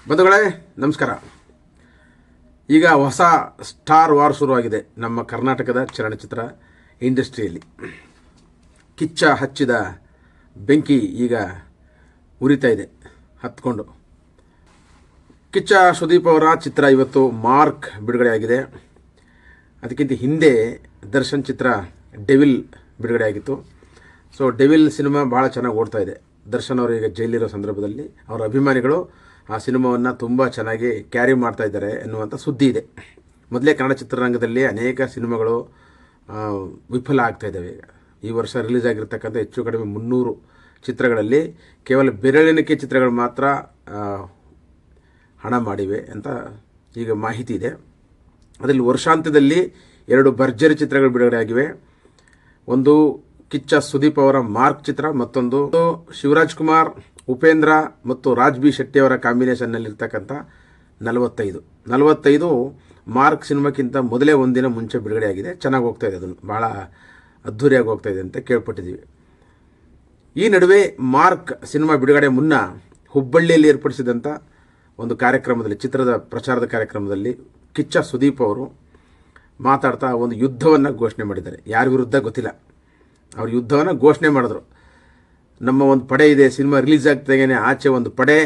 ಬಂಧುಗಳೇ ನಮಸ್ಕಾರ. ಈಗ ಹೊಸ ಸ್ಟಾರ್ ವಾರ್ ಶುರುವಾಗಿದೆ ನಮ್ಮ ಕರ್ನಾಟಕದ ಚಲನಚಿತ್ರ ಇಂಡಸ್ಟ್ರಿಯಲ್ಲಿ. ಕಿಚ್ಚ ಹಚ್ಚಿದ ಬೆಂಕಿ ಈಗ ಉರಿತಾ ಇದೆ ಹತ್ಕೊಂಡು. ಕಿಚ್ಚ ಸುದೀಪ್ ಅವರ ಚಿತ್ರ ಇವತ್ತು ಮಾರ್ಕ್ ಬಿಡುಗಡೆಯಾಗಿದೆ. ಅದಕ್ಕಿಂತ ಹಿಂದೆ ದರ್ಶನ್ ಚಿತ್ರ ಡೆವಿಲ್ ಬಿಡುಗಡೆಯಾಗಿತ್ತು. ಸೊ ಡೆವಿಲ್ ಸಿನಿಮಾ ಭಾಳ ಚೆನ್ನಾಗಿ ಓಡ್ತಾ ಇದೆ. ದರ್ಶನ್ ಅವರು ಈಗ ಜೈಲಿರೋ ಸಂದರ್ಭದಲ್ಲಿ ಅವರ ಅಭಿಮಾನಿಗಳು ಆ ಸಿನಿಮಾವನ್ನು ತುಂಬ ಚೆನ್ನಾಗಿ ಕ್ಯಾರಿ ಮಾಡ್ತಾ ಇದ್ದಾರೆ ಎನ್ನುವಂಥ ಸುದ್ದಿ ಇದೆ. ಮೊದಲೇ ಕನ್ನಡ ಚಿತ್ರರಂಗದಲ್ಲಿ ಅನೇಕ ಸಿನಿಮಾಗಳು ವಿಫಲ ಆಗ್ತಾ ಇದ್ದಾವೆ. ಈ ವರ್ಷ ರಿಲೀಸ್ ಆಗಿರ್ತಕ್ಕಂಥ ಹೆಚ್ಚು ಕಡಿಮೆ 300 ಚಿತ್ರಗಳಲ್ಲಿ ಕೇವಲ ಬೆರಳೆಣಿಕೆ ಚಿತ್ರಗಳು ಮಾತ್ರ ಹಣ ಮಾಡಿವೆ ಅಂತ ಈಗ ಮಾಹಿತಿ ಇದೆ. ಅದರಲ್ಲಿ ವರ್ಷಾಂತ್ಯದಲ್ಲಿ 2 ಭರ್ಜರಿ ಚಿತ್ರಗಳು ಬಿಡುಗಡೆ ಆಗಿವೆ. ಒಂದು ಕಿಚ್ಚ ಸುದೀಪ್ ಅವರ ಮಾರ್ಕ್ ಚಿತ್ರ, ಮತ್ತೊಂದು ಶಿವರಾಜ್ ಕುಮಾರ್, ಉಪೇಂದ್ರ ಮತ್ತು ರಾಜ್ ಬಿ ಶೆಟ್ಟಿ ಅವರ ಕಾಂಬಿನೇಷನ್ನಲ್ಲಿರ್ತಕ್ಕಂಥ 45 ಮಾರ್ಕ್ ಸಿನಿಮಾಕ್ಕಿಂತ ಮೊದಲೇ ಒಂದಿನ ಮುಂಚೆ ಬಿಡುಗಡೆಯಾಗಿದೆ. ಚೆನ್ನಾಗಿ ಹೋಗ್ತಾ ಇದೆ, ಅದನ್ನು ಭಾಳ ಅದ್ಧೂರಿಯಾಗಿ ಹೋಗ್ತಾ ಇದೆ ಅಂತ ಕೇಳ್ಪಟ್ಟಿದ್ದೀವಿ. ಈ ನಡುವೆ ಮಾರ್ಕ್ ಸಿನಿಮಾ ಬಿಡುಗಡೆ ಮುನ್ನ ಹುಬ್ಬಳ್ಳಿಯಲ್ಲಿ ಏರ್ಪಡಿಸಿದಂಥ ಒಂದು ಕಾರ್ಯಕ್ರಮದಲ್ಲಿ, ಚಿತ್ರದ ಪ್ರಚಾರದ ಕಾರ್ಯಕ್ರಮದಲ್ಲಿ ಕಿಚ್ಚ ಸುದೀಪ್ ಅವರು ಮಾತಾಡ್ತಾ ಒಂದು ಯುದ್ಧವನ್ನು ಘೋಷಣೆ ಮಾಡಿದ್ದಾರೆ. ಯಾರ ವಿರುದ್ಧ ಗೊತ್ತಿಲ್ಲ, ಅವರು ಯುದ್ಧವನ್ನು ಘೋಷಣೆ ಮಾಡಿದ್ರು. ನಮ್ಮ ಒಂದು ಪಡೆ ಇದೆ, ಸಿನಿಮಾ ರಿಲೀಸ್ ಆಗ್ತಾಗೇನೆ ಆಚೆ ಒಂದು ಪಡೆ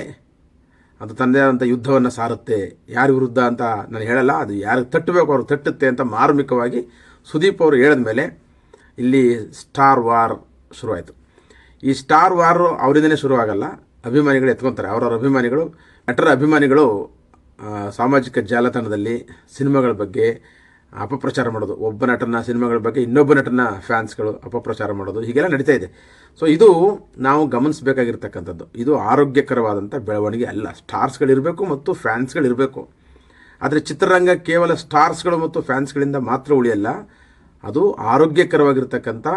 ಅದು ತನ್ನದೇ ಆದಂಥ ಯುದ್ಧವನ್ನು ಸಾರುತ್ತೆ. ಯಾರ ವಿರುದ್ಧ ಅಂತ ನಾನು ಹೇಳಲ್ಲ, ಅದು ಯಾರಿಗೆ ತಟ್ಟಬೇಕು ಅವ್ರು ತಟ್ಟುತ್ತೆ ಅಂತ ಮಾರ್ಮಿಕವಾಗಿ ಸುದೀಪ್ ಅವರು ಹೇಳಿದ ಮೇಲೆ ಇಲ್ಲಿ ಸ್ಟಾರ್ ವಾರ್ ಶುರುವಾಯಿತು. ಈ ಸ್ಟಾರ್ ವಾರ್ ಅವರಿಂದನೇ ಶುರುವಾಗಲ್ಲ, ಅಭಿಮಾನಿಗಳು ಎತ್ಕೊತಾರೆ. ಅವರವ್ರ ಅಭಿಮಾನಿಗಳು, ನಟರ ಅಭಿಮಾನಿಗಳು ಸಾಮಾಜಿಕ ಜಾಲತಾಣದಲ್ಲಿ ಸಿನಿಮಾಗಳ ಬಗ್ಗೆ ಅಪಪ್ರಚಾರ ಮಾಡೋದು, ಒಬ್ಬ ನಟನ ಸಿನಿಮಾಗಳ ಬಗ್ಗೆ ಇನ್ನೊಬ್ಬ ನಟನ ಫ್ಯಾನ್ಸ್ಗಳು ಅಪಪ್ರಚಾರ ಮಾಡೋದು, ಹೀಗೆಲ್ಲ ನಡೀತಾ ಇದೆ. ಸೊ ಇದು ನಾವು ಗಮನಿಸಬೇಕಾಗಿರ್ತಕ್ಕಂಥದ್ದು. ಇದು ಆರೋಗ್ಯಕರವಾದಂಥ ಬೆಳವಣಿಗೆ ಅಲ್ಲ. ಸ್ಟಾರ್ಸ್ಗಳಿರಬೇಕು ಮತ್ತು ಫ್ಯಾನ್ಸ್ಗಳಿರಬೇಕು. ಆದರೆ ಚಿತ್ರರಂಗ ಕೇವಲ ಸ್ಟಾರ್ಸ್ಗಳು ಮತ್ತು ಫ್ಯಾನ್ಸ್ಗಳಿಂದ ಮಾತ್ರ ಉಳಿಯಲ್ಲ, ಅದು ಆರೋಗ್ಯಕರವಾಗಿರ್ತಕ್ಕಂಥ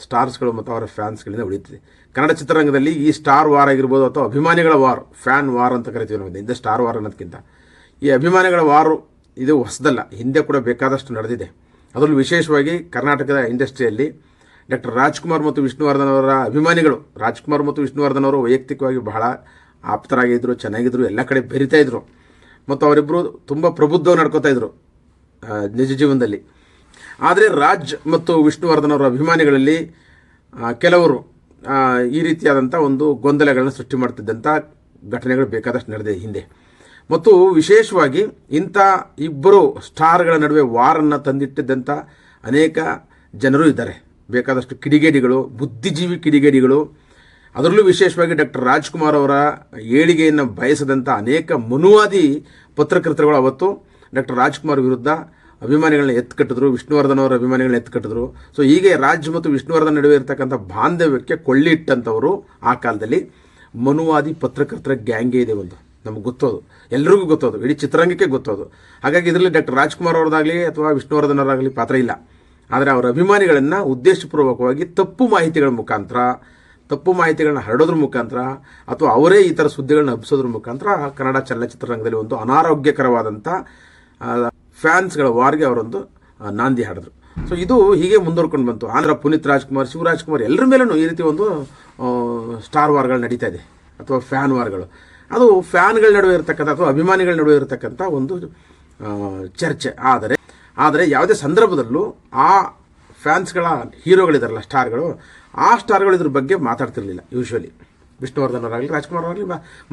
ಸ್ಟಾರ್ಸ್ಗಳು ಮತ್ತು ಅವರ ಫ್ಯಾನ್ಸ್ಗಳಿಂದ ಉಳಿಯುತ್ತದೆ. ಕನ್ನಡ ಚಿತ್ರರಂಗದಲ್ಲಿ ಈ ಸ್ಟಾರ್ ವಾರ್ ಆಗಿರ್ಬೋದು ಅಥವಾ ಅಭಿಮಾನಿಗಳ ವಾರ್, ಫ್ಯಾನ್ ವಾರ್ ಅಂತ ಕರಿತೀವಿ ನಾವು, ಇಂದ ಸ್ಟಾರ್ ವಾರ್ ಅನ್ನೋದಕ್ಕಿಂತ ಈ ಅಭಿಮಾನಿಗಳ ವಾರು ಇದು ಹೊಸದಲ್ಲ, ಹಿಂದೆ ಕೂಡ ಬೇಕಾದಷ್ಟು ನಡೆದಿದೆ. ಅದರಲ್ಲೂ ವಿಶೇಷವಾಗಿ ಕರ್ನಾಟಕದ ಇಂಡಸ್ಟ್ರಿಯಲ್ಲಿ ಡಾಕ್ಟರ್ ರಾಜ್ಕುಮಾರ್ ಮತ್ತು ವಿಷ್ಣುವರ್ಧನ್ ಅವರ ಅಭಿಮಾನಿಗಳು, ರಾಜ್ಕುಮಾರ್ ಮತ್ತು ವಿಷ್ಣುವರ್ಧನ್ ಅವರು ವೈಯಕ್ತಿಕವಾಗಿ ಬಹಳ ಆಪ್ತರಾಗಿದ್ದರು, ಚೆನ್ನಾಗಿದ್ದರು, ಎಲ್ಲ ಕಡೆ ಬೆರಿತಾ ಇದ್ದರು ಮತ್ತು ಅವರಿಬ್ಬರು ತುಂಬ ಪ್ರಬುದ್ಧವಾಗಿ ನಡ್ಕೋತಾ ಇದ್ದರು ನಿಜ ಜೀವನದಲ್ಲಿ. ಆದರೆ ರಾಜ್ ಮತ್ತು ವಿಷ್ಣುವರ್ಧನ್ ಅವರ ಅಭಿಮಾನಿಗಳಲ್ಲಿ ಕೆಲವರು ಈ ರೀತಿಯಾದಂಥ ಒಂದು ಗೊಂದಲಗಳನ್ನು ಸೃಷ್ಟಿ ಮಾಡ್ತಿದ್ದಂಥ ಘಟನೆಗಳು ಬೇಕಾದಷ್ಟು ನಡೆದಿದೆ ಹಿಂದೆ. ಮತ್ತು ವಿಶೇಷವಾಗಿ ಇಂಥ ಇಬ್ಬರು ಸ್ಟಾರ್ಗಳ ನಡುವೆ ವಾರನ್ನು ತಂದಿಟ್ಟಿದ್ದಂಥ ಅನೇಕ ಜನರು ಇದ್ದಾರೆ. ಬೇಕಾದಷ್ಟು ಕಿಡಿಗೇಡಿಗಳು, ಬುದ್ಧಿಜೀವಿ ಕಿಡಿಗೇಡಿಗಳು, ಅದರಲ್ಲೂ ವಿಶೇಷವಾಗಿ ಡಾಕ್ಟರ್ ರಾಜ್ಕುಮಾರ್ ಅವರ ಏಳಿಗೆಯನ್ನು ಬಯಸದಂಥ ಅನೇಕ ಮನುವಾದಿ ಪತ್ರಕರ್ತರುಗಳು ಅವತ್ತು ಡಾಕ್ಟರ್ ರಾಜ್ಕುಮಾರ್ ವಿರುದ್ಧ ಅಭಿಮಾನಿಗಳನ್ನ ಎತ್ಕಟ್ಟಿದ್ರು, ವಿಷ್ಣುವರ್ಧನ್ ಅವರ ಅಭಿಮಾನಿಗಳನ್ನ ಎತ್ಕಟ್ಟಿದ್ರು. ಸೊ ಹೀಗೆ ರಾಜ್ ಮತ್ತು ವಿಷ್ಣುವರ್ಧನ್ ನಡುವೆ ಇರತಕ್ಕಂಥ ಬಾಂಧವ್ಯಕ್ಕೆ ಕೊಳ್ಳಿಟ್ಟಂಥವರು ಆ ಕಾಲದಲ್ಲಿ ಮನುವಾದಿ ಪತ್ರಕರ್ತರ ಗ್ಯಾಂಗೇ ಇದೆ. ಒಂದು ನಮಗೆ ಗೊತ್ತೋದು, ಎಲ್ರಿಗೂ ಗೊತ್ತೋದು, ಇಡೀ ಚಿತ್ರರಂಗಕ್ಕೆ ಗೊತ್ತೋದು. ಹಾಗಾಗಿ ಇದರಲ್ಲಿ ಡಾಕ್ಟರ್ ರಾಜ್ಕುಮಾರ್ ಅವರದಾಗಲಿ ಅಥವಾ ವಿಷ್ಣುವರ್ಧನ್ ಅವರಾಗಲಿ ಪಾತ್ರ ಇಲ್ಲ. ಆದರೆ ಅವರ ಅಭಿಮಾನಿಗಳನ್ನು ಉದ್ದೇಶಪೂರ್ವಕವಾಗಿ ತಪ್ಪು ಮಾಹಿತಿಗಳನ್ನ ಹರಡೋದ್ರ ಮುಖಾಂತರ ಅಥವಾ ಅವರೇ ಈ ಥರ ಸುದ್ದಿಗಳನ್ನ ಹಬ್ಬಿಸೋದ್ರ ಮುಖಾಂತರ ಕನ್ನಡ ಚಲನಚಿತ್ರರಂಗದಲ್ಲಿ ಒಂದು ಅನಾರೋಗ್ಯಕರವಾದಂಥ ಫ್ಯಾನ್ಸ್ಗಳ ವಾರ್ಗೆ ಅವರೊಂದು ನಾಂದಿ ಹಾಡಿದ್ರು. ಸೊ ಇದು ಹೀಗೆ ಮುಂದುವರ್ಕೊಂಡು ಬಂತು. ಆಂಧ್ರ ಪುನೀತ್ ರಾಜ್ಕುಮಾರ್, ಶಿವರಾಜ್ ಕುಮಾರ್ ಎಲ್ಲರ ಮೇಲೂ ಈ ರೀತಿ ಒಂದು ಸ್ಟಾರ್ ವಾರ್ಗಳು ನಡೀತಾ ಇದೆ ಅಥವಾ ಫ್ಯಾನ್ ವಾರ್ಗಳು. ಅದು ಫ್ಯಾನ್ಗಳ ನಡುವೆ ಇರತಕ್ಕಂಥ ಅಥವಾ ಅಭಿಮಾನಿಗಳ ನಡುವೆ ಇರತಕ್ಕಂಥ ಒಂದು ಚರ್ಚೆ. ಆದರೆ ಯಾವುದೇ ಸಂದರ್ಭದಲ್ಲೂ ಆ ಫ್ಯಾನ್ಸ್ಗಳ ಹೀರೋಗಳಿದಾರಲ್ಲ, ಸ್ಟಾರ್ಗಳು, ಆ ಸ್ಟಾರ್ಗಳು ಇದ್ರ ಬಗ್ಗೆ ಮಾತಾಡ್ತಿರ್ಲಿಲ್ಲ. ಯೂಶ್ವಲಿ ವಿಷ್ಣುವರ್ಧನ್ ಅವರಾಗಲಿ ರಾಜ್ಕುಮಾರ್ ಅವರಾಗಲಿ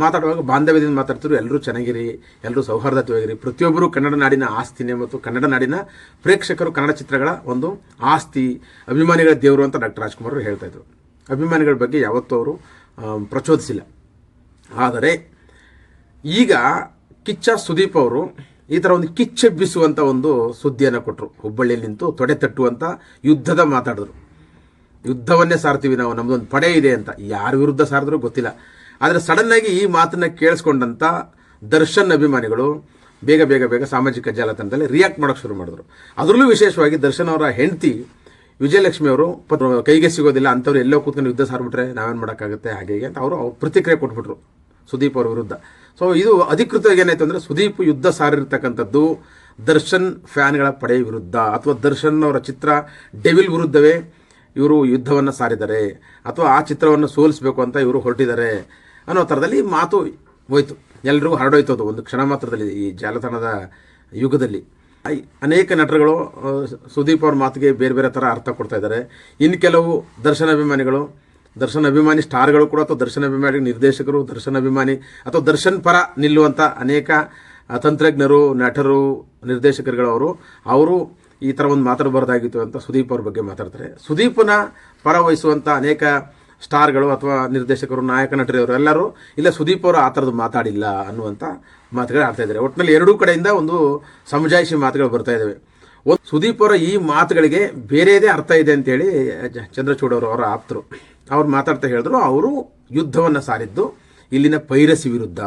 ಮಾತಾಡುವಾಗ ಬಾಂಧವ್ಯದಿಂದ ಮಾತಾಡ್ತಿದ್ರು. ಎಲ್ಲರೂ ಚೆನ್ನಾಗಿರಿ, ಎಲ್ಲರೂ ಸೌಹಾರ್ದತೆಯಾಗಿರಿ, ಪ್ರತಿಯೊಬ್ಬರು ಕನ್ನಡ ನಾಡಿನ ಆಸ್ತಿನೇ ಮತ್ತು ಕನ್ನಡ ನಾಡಿನ ಪ್ರೇಕ್ಷಕರು ಕನ್ನಡ ಚಿತ್ರಗಳ ಒಂದು ಆಸ್ತಿ, ಅಭಿಮಾನಿಗಳ ದೇವರು ಅಂತ ಡಾಕ್ಟರ್ ರಾಜ್ಕುಮಾರ್ ಅವರು ಹೇಳ್ತಾ ಇದ್ರು. ಅಭಿಮಾನಿಗಳ ಬಗ್ಗೆ ಯಾವತ್ತೂ ಅವರು ಪ್ರಚೋದಿಸಿಲ್ಲ. ಆದರೆ ಈಗ ಕಿಚ್ಚ ಸುದೀಪ್ ಅವರು ಈ ಥರ ಒಂದು ಕಿಚ್ಚೆಬ್ಬಿಸುವಂಥ ಒಂದು ಸುದ್ದಿಯನ್ನು ಕೊಟ್ಟರು. ಹುಬ್ಬಳ್ಳಿಯಲ್ಲಿ ನಿಂತು ತೊಡೆ ತಟ್ಟುವಂಥ ಯುದ್ಧದ ಮಾತಾಡಿದ್ರು. ಯುದ್ಧವನ್ನೇ ಸಾರ್ತೀವಿ ನಾವು, ನಮ್ಮದೊಂದು ಪಡೆ ಇದೆ ಅಂತ. ಯಾರ ವಿರುದ್ಧ ಸಾರಿದ್ರು ಗೊತ್ತಿಲ್ಲ. ಆದರೆ ಸಡನ್ನಾಗಿ ಈ ಮಾತನ್ನು ಕೇಳಿಸ್ಕೊಂಡಂಥ ದರ್ಶನ್ ಅಭಿಮಾನಿಗಳು ಬೇಗ ಸಾಮಾಜಿಕ ಜಾಲತಾಣದಲ್ಲಿ ರಿಯಾಕ್ಟ್ ಮಾಡೋಕ್ಕೆ ಶುರು ಮಾಡಿದ್ರು. ಅದರಲ್ಲೂ ವಿಶೇಷವಾಗಿ ದರ್ಶನ್ ಅವರ ಹೆಂಡತಿ ವಿಜಯಲಕ್ಷ್ಮಿ ಅವರು ಕೈಗೆ ಸಿಗೋದಿಲ್ಲ ಅಂಥವ್ರು ಎಲ್ಲೋ ಕೂತ್ಕೊಂಡು ಯುದ್ಧ ಸಾರ್ಬಿಟ್ರೆ ನಾವೇನು ಮಾಡೋಕ್ಕಾಗುತ್ತೆ ಹಾಗೆ ಅಂತ ಅವರು ಪ್ರತಿಕ್ರಿಯೆ ಕೊಟ್ಬಿಟ್ರು ಸುದೀಪ್ ಅವರ ವಿರುದ್ಧ. ಸೊ ಇದು ಅಧಿಕೃತವಾಗಿ ಏನಾಯ್ತು ಅಂದರೆ ಸುದೀಪ್ ಯುದ್ಧ ಸಾರಿರ್ತಕ್ಕಂಥದ್ದು ದರ್ಶನ್ ಫ್ಯಾನ್ಗಳ ಪಡೆ ವಿರುದ್ಧ ಅಥವಾ ದರ್ಶನ್ ಅವರ ಚಿತ್ರ ಡೆವಿಲ್ ವಿರುದ್ಧವೇ ಇವರು ಯುದ್ಧವನ್ನು ಸಾರಿದ್ದಾರೆ ಅಥವಾ ಆ ಚಿತ್ರವನ್ನು ಸೋಲಿಸಬೇಕು ಅಂತ ಇವರು ಹೊರಟಿದ್ದಾರೆ ಅನ್ನೋ ಥರದಲ್ಲಿ ಮಾತು ಹೋಯಿತು. ಎಲ್ರಿಗೂ ಹರಡೋಯ್ತದು ಒಂದು ಕ್ಷಣ ಮಾತ್ರದಲ್ಲಿ ಈ ಜಾಲತಾಣದ ಯುಗದಲ್ಲಿ. ಅನೇಕ ನಟರುಗಳು ಸುದೀಪ್ ಅವ್ರ ಮಾತಿಗೆ ಬೇರೆ ಬೇರೆ ಥರ ಅರ್ಥ ಕೊಡ್ತಾ ಇದ್ದಾರೆ. ಇನ್ನು ಕೆಲವು ದರ್ಶನ ಅಭಿಮಾನಿ ಸ್ಟಾರ್ಗಳು ಕೂಡ, ಅಥವಾ ದರ್ಶನ ಅಭಿಮಾನಿ ನಿರ್ದೇಶಕರು, ದರ್ಶನ ಅಭಿಮಾನಿ ಅಥವಾ ದರ್ಶನ್ ಪರ ನಿಲ್ಲುವಂಥ ಅನೇಕ ತಂತ್ರಜ್ಞರು, ನಟರು, ನಿರ್ದೇಶಕರುಗಳು ಈ ಥರ ಒಂದು ಮಾತಾಡಬಾರ್ದಾಗಿತ್ತು ಅಂತ ಸುದೀಪ್ ಅವ್ರ ಬಗ್ಗೆ ಮಾತಾಡ್ತಾರೆ. ಸುದೀಪನ ಪರ ವಹಿಸುವಂಥ ಅನೇಕ ಸ್ಟಾರ್ಗಳು ಅಥವಾ ನಿರ್ದೇಶಕರು, ನಾಯಕ ನಟರವರು ಎಲ್ಲರೂ ಇಲ್ಲ ಸುದೀಪ್ ಅವರು ಆ ಥರದ್ದು ಮಾತಾಡಿಲ್ಲ ಅನ್ನುವಂಥ ಮಾತುಗಳು ಆಡ್ತಾ ಇದ್ದಾರೆ. ಒಟ್ಟಿನಲ್ಲಿ ಎರಡೂ ಕಡೆಯಿಂದ ಒಂದು ಸಮಜಾಯಿಷಿ ಮಾತುಗಳು ಬರ್ತಾ ಇದ್ದಾವೆ. ಸುದೀಪ್ ಅವರ ಈ ಮಾತುಗಳಿಗೆ ಬೇರೆಯದೇ ಅರ್ಥ ಇದೆ ಅಂತೇಳಿ ಚಂದ್ರಚೂಡ್ ಅವರ ಆಪ್ತರು ಅವ್ರು ಮಾತಾಡ್ತಾ ಹೇಳಿದ್ರು. ಅವರು ಯುದ್ಧವನ್ನು ಸಾರಿದ್ದು ಇಲ್ಲಿನ ಪೈರಸಿ ವಿರುದ್ಧ.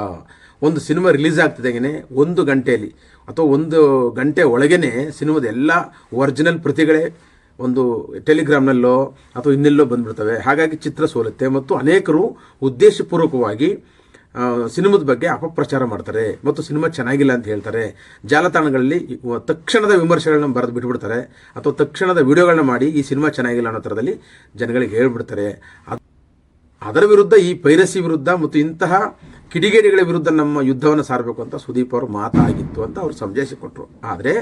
ಒಂದು ಸಿನಿಮಾ ರಿಲೀಸ್ ಆಗ್ತಿದ್ದಾಗೇ 1 ಗಂಟೆಯಲ್ಲಿ ಅಥವಾ 1 ಗಂಟೆ ಒಳಗೇ ಸಿನಿಮಾದ ಎಲ್ಲ ಒರಿಜಿನಲ್ ಪ್ರತಿಗಳೇ ಒಂದು ಟೆಲಿಗ್ರಾಮ್ನಲ್ಲೋ ಅಥವಾ ಇನ್ನೆಲ್ಲೋ ಬಂದ್ಬಿಡ್ತವೆ. ಹಾಗಾಗಿ ಚಿತ್ರ ಸೋಲುತ್ತೆ ಮತ್ತು ಅನೇಕರು ಉದ್ದೇಶಪೂರ್ವಕವಾಗಿ ಸಿನಿಮಾದ ಬಗ್ಗೆ ಅಪಪ್ರಚಾರ ಮಾಡ್ತಾರೆ ಮತ್ತು ಸಿನಿಮಾ ಚೆನ್ನಾಗಿಲ್ಲ ಅಂತ ಹೇಳ್ತಾರೆ. ಜಾಲತಾಣಗಳಲ್ಲಿ ತಕ್ಷಣದ ವಿಮರ್ಶೆಗಳನ್ನ ಬರೆದು ಬಿಟ್ಬಿಡ್ತಾರೆ ಅಥವಾ ತಕ್ಷಣದ ವಿಡಿಯೋಗಳನ್ನ ಮಾಡಿ ಈ ಸಿನಿಮಾ ಚೆನ್ನಾಗಿಲ್ಲ ಅನ್ನೋ ಥರದಲ್ಲಿ ಜನಗಳಿಗೆ ಹೇಳ್ಬಿಡ್ತಾರೆ. ಅದರ ವಿರುದ್ಧ, ಈ ಪೈರಸಿ ವಿರುದ್ಧ ಮತ್ತು ಇಂತಹ ಕಿಡಿಗೇಡಿಗಳ ವಿರುದ್ಧ ನಮ್ಮ ಯುದ್ಧವನ್ನು ಸಾರಬೇಕು ಅಂತ ಸುದೀಪ್ ಅವರು ಮಾತಾಗಿತ್ತು ಅಂತ ಅವ್ರು ಸಮಜಾಯಿಸಿಕೊಟ್ರು. ಆದರೆ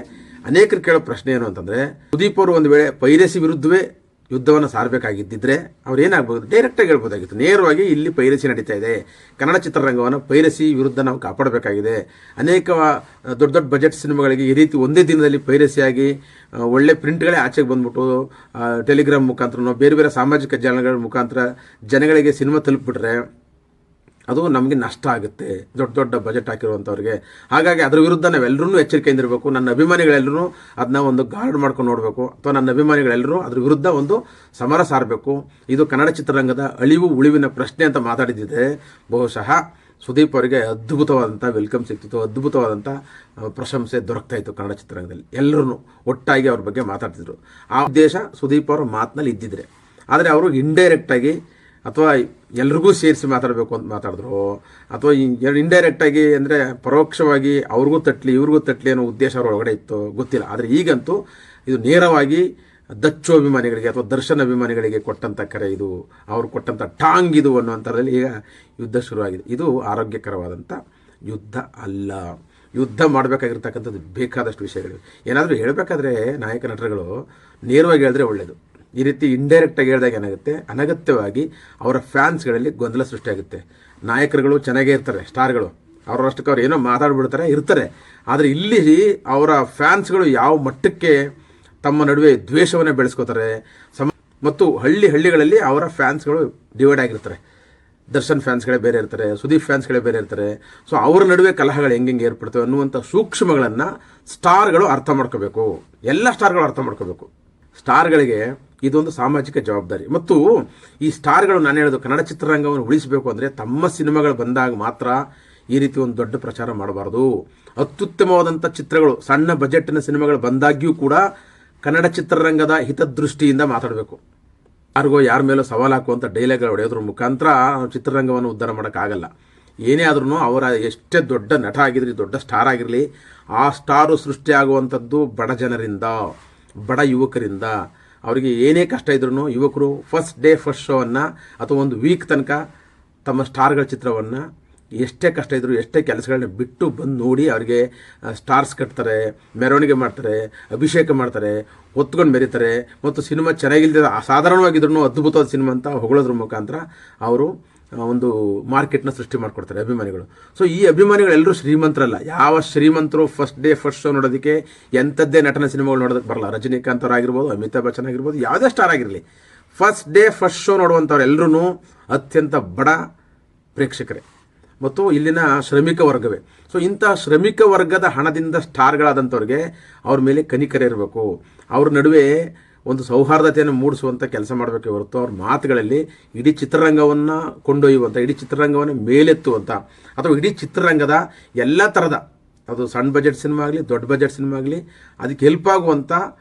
ಅನೇಕರು ಕೇಳೋ ಪ್ರಶ್ನೆ ಏನು ಅಂತಂದರೆ, ಸುದೀಪ್ ಅವರು ಒಂದು ವೇಳೆ ಪೈರಸಿ ವಿರುದ್ಧವೇ ಯುದ್ಧವನ್ನು ಸಾರಬೇಕಾಗಿದ್ದಿದ್ರೆ ಅವ್ರು ಏನಾಗ್ಬೋದು, ಡೈರೆಕ್ಟಾಗಿ ಹೇಳ್ಬೋದಾಗಿತ್ತು. ನೇರವಾಗಿ ಇಲ್ಲಿ ಪೈರಸಿ ನಡೀತಾ ಇದೆ, ಕನ್ನಡ ಚಿತ್ರರಂಗವನ್ನು ಪೈರಸಿ ವಿರುದ್ಧ ನಾವು ಕಾಪಾಡಬೇಕಾಗಿದೆ. ಅನೇಕ ದೊಡ್ಡ ದೊಡ್ಡ ಬಜೆಟ್ ಸಿನಿಮಾಗಳಿಗೆ ಈ ರೀತಿ ಒಂದೇ ದಿನದಲ್ಲಿ ಪೈರಸಿಯಾಗಿ ಒಳ್ಳೆ ಪ್ರಿಂಟ್ಗಳೇ ಆಚೆಗೆ ಬಂದ್ಬಿಟ್ಟು ಟೆಲಿಗ್ರಾಮ್ ಮುಖಾಂತರ ಬೇರೆ ಬೇರೆ ಸಾಮಾಜಿಕ ಜಾಲಗಳ ಮುಖಾಂತರ ಜನಗಳಿಗೆ ಸಿನಿಮಾ ತಲುಪಿಬಿಟ್ರೆ ಅದು ನಮಗೆ ನಷ್ಟ ಆಗುತ್ತೆ, ದೊಡ್ಡ ದೊಡ್ಡ ಬಜೆಟ್ ಹಾಕಿರುವಂಥವ್ರಿಗೆ. ಹಾಗಾಗಿ ಅದರ ವಿರುದ್ಧ ನಾವೆಲ್ಲರೂ ಎಚ್ಚರಿಕೆಯಿಂದ ಇರಬೇಕು. ನನ್ನ ಅಭಿಮಾನಿಗಳೆಲ್ಲರೂ ಅದನ್ನ ಒಂದು ಗಾರ್ಡ್ ಮಾಡ್ಕೊಂಡು ನೋಡಬೇಕು, ಅಥವಾ ನನ್ನ ಅಭಿಮಾನಿಗಳೆಲ್ಲರೂ ಅದ್ರ ವಿರುದ್ಧ ಒಂದು ಸಮರ ಸಾರಬೇಕು. ಇದು ಕನ್ನಡ ಚಿತ್ರರಂಗದ ಅಳಿವು ಉಳಿವಿನ ಪ್ರಶ್ನೆ ಅಂತ ಮಾತಾಡಿದ್ದಿದ್ರೆ ಬಹುಶಃ ಸುದೀಪ್ ಅವರಿಗೆ ಅದ್ಭುತವಾದಂಥ ವೆಲ್ಕಮ್ ಸಿಗ್ತಿತ್ತು, ಅದ್ಭುತವಾದಂಥ ಪ್ರಶಂಸೆ ದೊರಕ್ತಾ ಇತ್ತು ಕನ್ನಡ ಚಿತ್ರರಂಗದಲ್ಲಿ. ಎಲ್ಲರೂ ಒಟ್ಟಾಗಿ ಅವ್ರ ಬಗ್ಗೆ ಮಾತಾಡ್ತಿದ್ರು. ಆ ಉದ್ದೇಶ ಸುದೀಪ್ ಅವರ ಮಾತಿನಲ್ಲಿ ಇದ್ದಿದ್ರೆ. ಆದರೆ ಅವರು ಇಂಡೈರೆಕ್ಟಾಗಿ ಅಥವಾ ಎಲ್ರಿಗೂ ಸೇರಿಸಿ ಮಾತಾಡಬೇಕು ಅಂತ ಮಾತಾಡಿದ್ರು, ಅಥವಾ ಇಂಡೈರೆಕ್ಟಾಗಿ ಅಂದರೆ ಪರೋಕ್ಷವಾಗಿ ಅವ್ರಿಗೂ ತಟ್ಟಲಿ ಇವ್ರಿಗೂ ತಟ್ಟಲಿ ಅನ್ನೋ ಉದ್ದೇಶ ಅವ್ರ ಒಳಗಡೆ ಇತ್ತು ಗೊತ್ತಿಲ್ಲ. ಆದರೆ ಈಗಂತೂ ಇದು ನೇರವಾಗಿ ದಚ್ಚು ಅಭಿಮಾನಿಗಳಿಗೆ ಅಥವಾ ದರ್ಶನ ಅಭಿಮಾನಿಗಳಿಗೆ ಕೊಟ್ಟಂಥ ಕರೆ ಇದು, ಅವ್ರು ಕೊಟ್ಟಂಥ ಟಾಂಗ್ ಇದು ಅನ್ನುವಂಥದ್ರಲ್ಲಿ ಈಗ ಯುದ್ಧ ಶುರುವಾಗಿದೆ. ಇದು ಆರೋಗ್ಯಕರವಾದಂಥ ಯುದ್ಧ ಅಲ್ಲ. ಯುದ್ಧ ಮಾಡಬೇಕಾಗಿರ್ತಕ್ಕಂಥದ್ದು ಬೇಕಾದಷ್ಟು ವಿಷಯಗಳು. ಏನಾದರೂ ಹೇಳಬೇಕಾದ್ರೆ ನಾಯಕ ನಟರುಗಳು ನೇರವಾಗಿ ಹೇಳಿದ್ರೆ ಒಳ್ಳೆಯದು. ಈ ರೀತಿ ಇಂಡೈರೆಕ್ಟಾಗಿ ಹೇಳಿದಾಗ ಏನಾಗುತ್ತೆ, ಅನಗತ್ಯವಾಗಿ ಅವರ ಫ್ಯಾನ್ಸ್ಗಳಲ್ಲಿ ಗೊಂದಲ ಸೃಷ್ಟಿಯಾಗುತ್ತೆ. ನಾಯಕರುಗಳು ಚೆನ್ನಾಗೇ ಇರ್ತಾರೆ, ಸ್ಟಾರ್ಗಳು ಅವರಷ್ಟಕ್ಕೆ ಅವ್ರು ಏನೋ ಮಾತಾಡ್ಬಿಡ್ತಾರೆ ಇರ್ತಾರೆ. ಆದರೆ ಇಲ್ಲಿ ಅವರ ಫ್ಯಾನ್ಸ್ಗಳು ಯಾವ ಮಟ್ಟಕ್ಕೆ ತಮ್ಮ ನಡುವೆ ದ್ವೇಷವನ್ನು ಬೆಳೆಸ್ಕೋತಾರೆ. ಮತ್ತು ಹಳ್ಳಿಗಳಲ್ಲಿ ಅವರ ಫ್ಯಾನ್ಸ್ಗಳು ಡಿವೈಡ್ ಆಗಿರ್ತಾರೆ. ದರ್ಶನ್ ಫ್ಯಾನ್ಸ್ಗಳೇ ಬೇರೆ ಇರ್ತಾರೆ, ಸುದೀಪ್ ಫ್ಯಾನ್ಸ್ಗಳೇ ಬೇರೆ ಇರ್ತಾರೆ. ಸೊ ಅವರ ನಡುವೆ ಕಲಹಗಳು ಹೆಂಗೆ ಏರ್ಪಡ್ತವೆ ಅನ್ನುವಂಥ ಸೂಕ್ಷ್ಮಗಳನ್ನು ಸ್ಟಾರ್ಗಳು ಅರ್ಥ ಮಾಡ್ಕೋಬೇಕು. ಎಲ್ಲ ಸ್ಟಾರ್ಗಳು ಅರ್ಥ ಮಾಡ್ಕೋಬೇಕು. ಸ್ಟಾರ್ಗಳಿಗೆ ಇದೊಂದು ಸಾಮಾಜಿಕ ಜವಾಬ್ದಾರಿ. ಮತ್ತು ಈ ಸ್ಟಾರ್ಗಳು, ನಾನು ಹೇಳೋದು, ಕನ್ನಡ ಚಿತ್ರರಂಗವನ್ನು ಉಳಿಸಬೇಕು ಅಂದರೆ ತಮ್ಮ ಸಿನಿಮಾಗಳು ಬಂದಾಗ ಮಾತ್ರ ಈ ರೀತಿ ಒಂದು ದೊಡ್ಡ ಪ್ರಚಾರ ಮಾಡಬಾರ್ದು. ಅತ್ಯುತ್ತಮವಾದಂಥ ಚಿತ್ರಗಳು, ಸಣ್ಣ ಬಜೆಟ್ನ ಸಿನಿಮಾಗಳು ಬಂದಾಗ್ಯೂ ಕೂಡ ಕನ್ನಡ ಚಿತ್ರರಂಗದ ಹಿತದೃಷ್ಟಿಯಿಂದ ಮಾತಾಡಬೇಕು. ಯಾರ ಮೇಲೂ ಸವಾಲು ಹಾಕುವಂಥ ಡೈಲಾಗ್ಗಳು ಹೊಡೆಯೋದ್ರ ಮುಖಾಂತರ ಚಿತ್ರರಂಗವನ್ನು ಉದ್ಧಾರ ಮಾಡೋಕ್ಕಾಗಲ್ಲ. ಏನೇ ಆದ್ರೂ ಅವರ ಎಷ್ಟೇ ದೊಡ್ಡ ನಟ ಆಗಿರಲಿ, ದೊಡ್ಡ ಸ್ಟಾರ್ ಆಗಿರಲಿ, ಆ ಸ್ಟಾರು ಸೃಷ್ಟಿಯಾಗುವಂಥದ್ದು ಬಡ ಜನರಿಂದ, ಬಡ ಯುವಕರಿಂದ. ಅವರಿಗೆ ಏನೇ ಕಷ್ಟ ಇದ್ರೂ ಯುವಕರು ಫಸ್ಟ್ ಡೇ ಫಸ್ಟ್ ಶೋವನ್ನು ಅಥವಾ ಒಂದು ವೀಕ್ ತನಕ ತಮ್ಮ ಸ್ಟಾರ್ಗಳ ಚಿತ್ರವನ್ನು ಎಷ್ಟೇ ಕಷ್ಟ ಇದ್ದರೂ ಎಷ್ಟೇ ಕೆಲಸಗಳನ್ನ ಬಿಟ್ಟು ಬಂದು ನೋಡಿ ಅವರಿಗೆ ಸ್ಟಾರ್ಸ್ ಕಟ್ತಾರೆ, ಮೆರವಣಿಗೆ ಮಾಡ್ತಾರೆ, ಅಭಿಷೇಕ ಮಾಡ್ತಾರೆ, ಹೊತ್ಕೊಂಡು ಮೆರೀತಾರೆ. ಮತ್ತು ಸಿನಿಮಾ ಚೆನ್ನಾಗಿಲ್ದಿರ ಸಾಧಾರಣವಾಗಿದ್ರೂ ಅದ್ಭುತವಾದ ಸಿನಿಮಾ ಅಂತ ಹೊಗಳೋದ್ರ ಮುಖಾಂತರ ಅವರು ಒಂದು ಮಾರ್ಕೆಟ್ನ ಸೃಷ್ಟಿ ಮಾಡಿಕೊಡ್ತಾರೆ ಅಭಿಮಾನಿಗಳು. ಸೊ ಈ ಅಭಿಮಾನಿಗಳೆಲ್ಲರೂ ಶ್ರೀಮಂತರಲ್ಲ. ಯಾವ ಶ್ರೀಮಂತರು ಫಸ್ಟ್ ಡೇ ಫಸ್ಟ್ ಶೋ ನೋಡೋದಕ್ಕೆ ಎಂಥದ್ದೇ ನಟನ ಸಿನಿಮಾಗಳು ನೋಡೋದಕ್ಕೆ ಬರಲ್ಲ. ರಜನಿಕಾಂತ್ ಅವರಾಗಿರ್ಬೋದು, ಅಮಿತಾಬ್ ಬಚ್ಚನ್ ಆಗಿರ್ಬೋದು, ಯಾವುದೇ ಸ್ಟಾರ್ ಆಗಿರಲಿ, ಫಸ್ಟ್ ಡೇ ಫಸ್ಟ್ ಶೋ ನೋಡುವಂಥವ್ರು ಎಲ್ಲರೂ ಅತ್ಯಂತ ಬಡ ಪ್ರೇಕ್ಷಕರೇ ಮತ್ತು ಇಲ್ಲಿನ ಶ್ರಮಿಕ ವರ್ಗವೇ. ಸೊ ಇಂಥ ಶ್ರಮಿಕ ವರ್ಗದ ಹಣದಿಂದ ಸ್ಟಾರ್ಗಳಾದಂಥವ್ರಿಗೆ ಅವ್ರ ಮೇಲೆ ಕನಿಕರ ಇರಬೇಕು. ಅವ್ರ ನಡುವೆ ಒಂದು ಸೌಹಾರ್ದತೆಯನ್ನು ಮೂಡಿಸುವಂಥ ಕೆಲಸ ಮಾಡಬೇಕೆ ಹೊರತು ಅವ್ರ ಮಾತುಗಳಲ್ಲಿ ಇಡೀ ಚಿತ್ರರಂಗವನ್ನು ಕೊಂಡೊಯ್ಯುವಂಥ, ಇಡೀ ಚಿತ್ರರಂಗವನ್ನು ಮೇಲೆತ್ತುವಂಥ, ಅಥವಾ ಇಡೀ ಚಿತ್ರರಂಗದ ಎಲ್ಲ ಥರದ, ಅದು ಸಣ್ಣ ಬಜೆಟ್ ಸಿನಿಮಾ ಆಗಲಿ ದೊಡ್ಡ ಬಜೆಟ್ ಸಿನಿಮಾ ಆಗಲಿ, ಅದಕ್ಕೆ ಹೆಲ್ಪ್ ಆಗುವಂಥ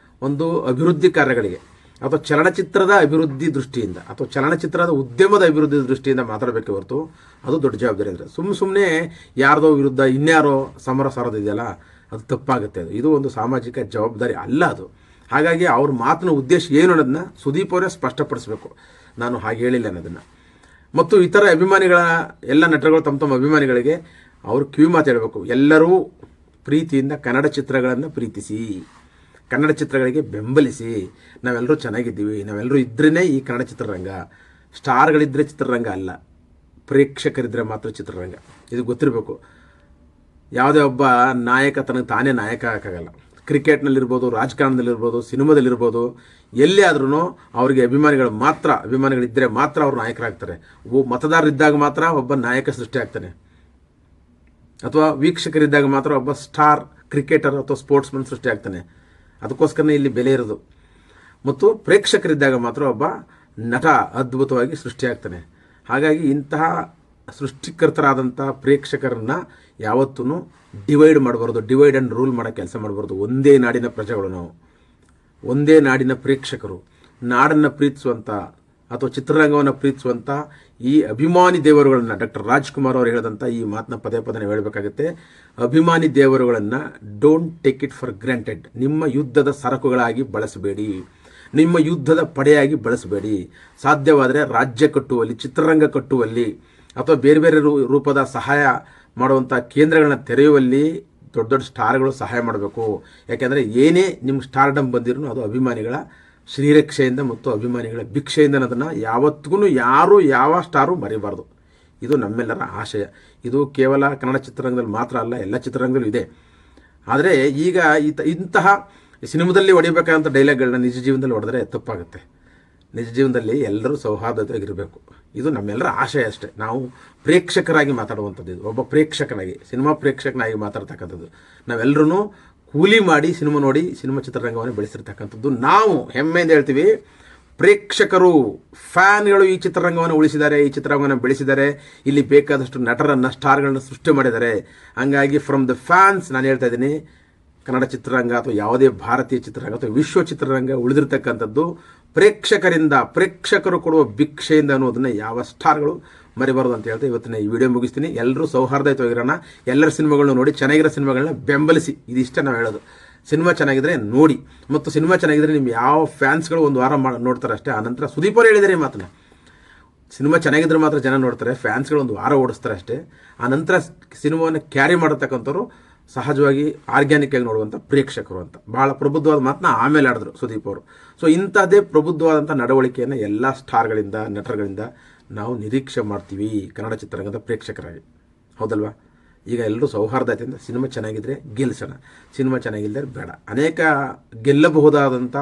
ಒಂದು ಅಭಿವೃದ್ಧಿ ಕಾರ್ಯಗಳಿಗೆ ಅಥವಾ ಚಲನಚಿತ್ರದ ಅಭಿವೃದ್ಧಿ ದೃಷ್ಟಿಯಿಂದ ಅಥವಾ ಚಲನಚಿತ್ರದ ಉದ್ಯಮದ ಅಭಿವೃದ್ಧಿ ದೃಷ್ಟಿಯಿಂದ ಮಾತಾಡಬೇಕೆ ಹೊರತು ಅದು ದೊಡ್ಡ ಜವಾಬ್ದಾರಿ. ಅಂದರೆ ಸುಮ್ಮನೆ ಯಾರ್ದೋ ವಿರುದ್ಧ ಇನ್ಯಾರೋ ಸಮರ ಸಾರೋದಿದೆಯಲ್ಲ, ಅದು ತಪ್ಪಾಗುತ್ತೆ. ಇದು ಒಂದು ಸಾಮಾಜಿಕ ಜವಾಬ್ದಾರಿ ಅಲ್ಲ ಅದು. ಹಾಗಾಗಿ ಅವ್ರ ಮಾತಿನ ಉದ್ದೇಶ ಏನು ಅನ್ನೋದನ್ನ ಸುದೀಪ್ ಅವರೇ ಸ್ಪಷ್ಟಪಡಿಸಬೇಕು. ನಾನು ಹಾಗೆ ಹೇಳಿಲ್ಲ ಅನ್ನೋದನ್ನು. ಮತ್ತು ಇತರ ಅಭಿಮಾನಿಗಳ ಎಲ್ಲ ನಟರುಗಳು ತಮ್ಮ ಅಭಿಮಾನಿಗಳಿಗೆ ಅವರು ಕಿವಿ ಮಾತು ಹೇಳಬೇಕು. ಎಲ್ಲರೂ ಪ್ರೀತಿಯಿಂದ ಕನ್ನಡ ಚಿತ್ರಗಳನ್ನು ಪ್ರೀತಿಸಿ, ಕನ್ನಡ ಚಿತ್ರಗಳಿಗೆ ಬೆಂಬಲಿಸಿ. ನಾವೆಲ್ಲರೂ ಚೆನ್ನಾಗಿದ್ದೀವಿ, ನಾವೆಲ್ಲರೂ ಇದ್ರೇ ಈ ಕನ್ನಡ ಚಿತ್ರರಂಗ. ಸ್ಟಾರ್ಗಳಿದ್ದರೆ ಚಿತ್ರರಂಗ ಅಲ್ಲ, ಪ್ರೇಕ್ಷಕರಿದ್ದರೆ ಮಾತ್ರ ಚಿತ್ರರಂಗ. ಇದು ಗೊತ್ತಿರಬೇಕು. ಯಾವುದೇ ಒಬ್ಬ ನಾಯಕ ತನಗೆ ತಾನೇ ನಾಯಕ ಹಾಕಾಗಲ್ಲ. ಕ್ರಿಕೆಟ್ನಲ್ಲಿರ್ಬೋದು, ರಾಜಕಾರಣದಲ್ಲಿರ್ಬೋದು, ಸಿನಿಮಾದಲ್ಲಿರ್ಬೋದು, ಎಲ್ಲೇ ಆದ್ರೂ ಅವರಿಗೆ ಅಭಿಮಾನಿಗಳಿದ್ದರೆ ಮಾತ್ರ ಅವ್ರು ನಾಯಕರಾಗ್ತಾರೆ. ಮತದಾರರಿದ್ದಾಗ ಮಾತ್ರ ಒಬ್ಬ ನಾಯಕ ಸೃಷ್ಟಿ ಆಗ್ತಾನೆ, ಅಥವಾ ವೀಕ್ಷಕರಿದ್ದಾಗ ಮಾತ್ರ ಒಬ್ಬ ಸ್ಟಾರ್ ಕ್ರಿಕೆಟರ್ ಅಥವಾ ಸ್ಪೋರ್ಟ್ಸ್ಮನ್ ಸೃಷ್ಟಿ ಆಗ್ತಾನೆ. ಅದಕ್ಕೋಸ್ಕರನೇ ಇಲ್ಲಿ ಬೆಲೆ ಇರೋದು. ಮತ್ತು ಪ್ರೇಕ್ಷಕರಿದ್ದಾಗ ಮಾತ್ರ ಒಬ್ಬ ನಟ ಅದ್ಭುತವಾಗಿ ಸೃಷ್ಟಿಯಾಗ್ತಾನೆ. ಹಾಗಾಗಿ ಇಂತಹ ಸೃಷ್ಟಿಕರ್ತರಾದಂಥ ಪ್ರೇಕ್ಷಕರನ್ನು ಯಾವತ್ತೂ ಡಿವೈಡ್ ಮಾಡಬಾರ್ದು, ಡಿವೈಡ್ ಆ್ಯಂಡ್ ರೂಲ್ ಮಾಡೋ ಕೆಲಸ ಮಾಡಬಾರ್ದು. ಒಂದೇ ನಾಡಿನ ಪ್ರಜೆಗಳು ನಾವು, ಒಂದೇ ನಾಡಿನ ಪ್ರೇಕ್ಷಕರು. ನಾಡನ್ನು ಪ್ರೀತಿಸುವಂಥ ಅಥವಾ ಚಿತ್ರರಂಗವನ್ನು ಪ್ರೀತಿಸುವಂಥ ಈ ಅಭಿಮಾನಿ ದೇವರುಗಳನ್ನು, ಡಾಕ್ಟರ್ ರಾಜ್ಕುಮಾರ್ ಅವರು ಹೇಳಿದಂಥ ಈ ಮಾತನ್ನ ಪದೇ ಪದೇ ಹೇಳಬೇಕಾಗುತ್ತೆ. ಅಭಿಮಾನಿ ದೇವರುಗಳನ್ನು don't take it for granted. ನಿಮ್ಮ ಯುದ್ಧದ ಸರಕುಗಳಾಗಿ ಬಳಸಬೇಡಿ, ನಿಮ್ಮ ಯುದ್ಧದ ಪಡೆಯಾಗಿ ಬಳಸಬೇಡಿ. ಸಾಧ್ಯವಾದರೆ ರಾಜ್ಯ ಕಟ್ಟುವಲ್ಲಿ, ಚಿತ್ರರಂಗ ಕಟ್ಟುವಲ್ಲಿ, ಅಥವಾ ಬೇರೆ ಬೇರೆ ರೂಪದ ಸಹಾಯ ಮಾಡುವಂಥ ಕೇಂದ್ರಗಳನ್ನ ತೆರೆಯುವಲ್ಲಿ ದೊಡ್ಡ ದೊಡ್ಡ ಸ್ಟಾರ್ಗಳು ಸಹಾಯ ಮಾಡಬೇಕು. ಯಾಕೆಂದರೆ ಏನೇ ನಿಮ್ಮ ಸ್ಟಾರ್ಡಮ್ ಬಂದಿರೂ ಅದು ಅಭಿಮಾನಿಗಳ ಶ್ರೀರಕ್ಷೆಯಿಂದ ಮತ್ತು ಅಭಿಮಾನಿಗಳ ಭಿಕ್ಷೆಯಿಂದ ಅನ್ನೋದನ್ನು ಯಾವತ್ತಿಗೂ ಯಾರು ಯಾವ ಸ್ಟಾರು ಮರಿಬಾರ್ದು. ಇದು ನಮ್ಮೆಲ್ಲರ ಆಶಯ. ಇದು ಕೇವಲ ಕನ್ನಡ ಚಿತ್ರರಂಗದಲ್ಲಿ ಮಾತ್ರ ಅಲ್ಲ, ಎಲ್ಲ ಚಿತ್ರರಂಗದಲ್ಲೂ ಇದೆ. ಆದರೆ ಈಗ ಇಂತಹ ಸಿನಿಮಾದಲ್ಲಿ ಹೊಡಿಬೇಕಾದಂಥ ಡೈಲಾಗ್ಗಳನ್ನ ನಿಜ ಜೀವನದಲ್ಲಿ ಹೊಡೆದ್ರೆ ತಪ್ಪಾಗುತ್ತೆ. ನಿಜ ಜೀವನದಲ್ಲಿ ಎಲ್ಲರೂ ಸೌಹಾರ್ದತೆಯಾಗಿರಬೇಕು. ಇದು ನಮ್ಮೆಲ್ಲರ ಆಶಯ ಅಷ್ಟೇ. ನಾವು ಪ್ರೇಕ್ಷಕರಾಗಿ ಮಾತಾಡುವಂಥದ್ದು. ಇದು ಒಬ್ಬ ಪ್ರೇಕ್ಷಕನಾಗಿ, ಸಿನಿಮಾ ಪ್ರೇಕ್ಷಕನಾಗಿ ಮಾತಾಡ್ತಕ್ಕಂಥದ್ದು. ನಾವೆಲ್ಲರೂ ಕೂಲಿ ಮಾಡಿ ಸಿನಿಮಾ ನೋಡಿ ಸಿನಿಮಾ ಚಿತ್ರರಂಗವನ್ನು ಬೆಳೆಸಿರ್ತಕ್ಕಂಥದ್ದು. ನಾವು ಹೆಮ್ಮೆಯಿಂದ ಹೇಳ್ತೀವಿ, ಪ್ರೇಕ್ಷಕರು, ಫ್ಯಾನ್ಗಳು ಈ ಚಿತ್ರರಂಗವನ್ನು ಉಳಿಸಿದ್ದಾರೆ, ಈ ಚಿತ್ರರಂಗವನ್ನು ಬೆಳೆಸಿದ್ದಾರೆ. ಇಲ್ಲಿ ಬೇಕಾದಷ್ಟು ನಟರನ್ನು, ಸ್ಟಾರ್ಗಳನ್ನ ಸೃಷ್ಟಿ ಮಾಡಿದ್ದಾರೆ. ಹಂಗಾಗಿ ಫ್ರಮ್ ದ ಫ್ಯಾನ್ಸ್ ನಾನು ಹೇಳ್ತಾ ಇದ್ದೀನಿ, ಕನ್ನಡ ಚಿತ್ರರಂಗ ಅಥವಾ ಯಾವುದೇ ಭಾರತೀಯ ಚಿತ್ರರಂಗ ಅಥವಾ ವಿಶ್ವ ಚಿತ್ರರಂಗ ಉಳಿದಿರ್ತಕ್ಕಂಥದ್ದು ಪ್ರೇಕ್ಷಕರಿಂದ, ಪ್ರೇಕ್ಷಕರು ಕೊಡುವ ಭಿಕ್ಷೆಯಿಂದ ಅನ್ನೋದನ್ನು ಯಾವ ಸ್ಟಾರ್ಗಳು ಮರಿಬಾರ್ದು ಅಂತ ಹೇಳ್ತಾ ಇವತ್ತಿನ ಈ ವಿಡಿಯೋ ಮುಗಿಸ್ತೀನಿ. ಎಲ್ಲರೂ ಸೌಹಾರ್ದಯುತವಾಗಿರೋಣ, ಎಲ್ಲರ ಸಿನಿಮಾಗಳನ್ನ ನೋಡಿ, ಚೆನ್ನಾಗಿರೋ ಸಿನಿಮಾಗಳನ್ನ ಬೆಂಬಲಿಸಿ. ಇದಿಷ್ಟ ನಾವು ಹೇಳೋದು. ಸಿನಿಮಾ ಚೆನ್ನಾಗಿದ್ರೆ ನೋಡಿ, ಮತ್ತು ಸಿನಿಮಾ ಚೆನ್ನಾಗಿದ್ರೆ ನಿಮ್ಮ ಯಾವ ಫ್ಯಾನ್ಸ್ಗಳು ಒಂದು ವಾರ ನೋಡ್ತಾರೆ ಅಷ್ಟೇ. ಆನಂತರ ಸುದೀಪ್ ಅವರು ಹೇಳಿದ್ದಾರೆ ಈ ಮಾತನ್ನ, ಸಿನಿಮಾ ಚೆನ್ನಾಗಿದ್ರೆ ಮಾತ್ರ ಜನ ನೋಡ್ತಾರೆ, ಫ್ಯಾನ್ಸ್ಗಳು ಒಂದು ವಾರ ಓಡಿಸ್ತಾರೆ ಅಷ್ಟೇ. ಆನಂತರ ಸಿನಿಮಾವನ್ನು ಕ್ಯಾರಿ ಮಾಡತಕ್ಕಂಥವ್ರು ಸಹಜವಾಗಿ ಆರ್ಗ್ಯಾನಿಕ್ ಆಗಿ ನೋಡುವಂಥ ಪ್ರೇಕ್ಷಕರು ಅಂತ ಭಾಳ ಪ್ರಬುದ್ಧವಾದ ಮಾತನ್ನ ಆಮೇಲೆ ಆಡಿದ್ರು ಸುದೀಪ್ ಅವರು. ಸೊ ಇಂಥದ್ದೇ ಪ್ರಬುದ್ಧವಾದಂಥ ನಡವಳಿಕೆಯನ್ನು ಎಲ್ಲ ಸ್ಟಾರ್ಗಳಿಂದ, ನಟರುಗಳಿಂದ ನಾವು ನಿರೀಕ್ಷೆ ಮಾಡ್ತೀವಿ ಕನ್ನಡ ಚಿತ್ರರಂಗದ ಪ್ರೇಕ್ಷಕರಾಗಿ. ಹೌದಲ್ವಾ? ಈಗ ಎಲ್ಲರೂ ಸೌಹಾರ್ದತೆಯಿಂದ ಸಿನಿಮಾ ಚೆನ್ನಾಗಿದ್ದರೆ ಗೆಲ್ಲಿಸೋಣ, ಸಿನಿಮಾ ಚೆನ್ನಾಗಿಲ್ಲದೆ ಬೇಡ. ಅನೇಕ ಗೆಲ್ಲಬಹುದಾದಂಥ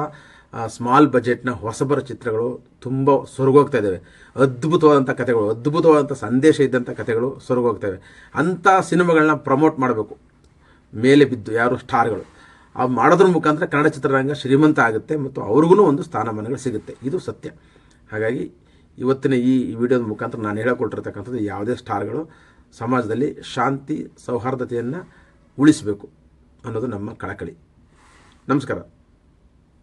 ಸ್ಮಾಲ್ ಬಜೆಟ್ನ ಹೊಸಬರ ಚಿತ್ರಗಳು ತುಂಬ ಸೊರಗೋಗ್ತಾ ಇದ್ದಾವೆ. ಅದ್ಭುತವಾದಂಥ ಕಥೆಗಳು, ಅದ್ಭುತವಾದಂಥ ಸಂದೇಶ ಇದ್ದಂಥ ಕಥೆಗಳು ಸೊರಗೋಗ್ತವೆ. ಅಂಥ ಸಿನಿಮಾಗಳನ್ನ ಪ್ರಮೋಟ್ ಮಾಡಬೇಕು ಮೇಲೆ ಬಿದ್ದು ಯಾರು ಸ್ಟಾರ್ಗಳು. ಅವು ಮಾಡೋದ್ರ ಮುಖಾಂತರ ಕನ್ನಡ ಚಿತ್ರರಂಗ ಶ್ರೀಮಂತ ಆಗುತ್ತೆ ಮತ್ತು ಅವ್ರಿಗೂ ಒಂದು ಸ್ಥಾನಮಾನಗಳು ಸಿಗುತ್ತೆ. ಇದು ಸತ್ಯ. ಹಾಗಾಗಿ ಇವತ್ತಿನ ಈ ವಿಡಿಯೋದ ಮುಖಾಂತರ ನಾನು ಹೇಳಿಕೊಟ್ಟಿರ್ತಕ್ಕಂಥದ್ದು, ಯಾವುದೇ ಸ್ಟಾರ್ಗಳು ಸಮಾಜದಲ್ಲಿ ಶಾಂತಿ ಸೌಹಾರ್ದತೆಯನ್ನು ಉಳಿಸಬೇಕು ಅನ್ನೋದು ನಮ್ಮ ಕಳಕಳಿ. ನಮಸ್ಕಾರ.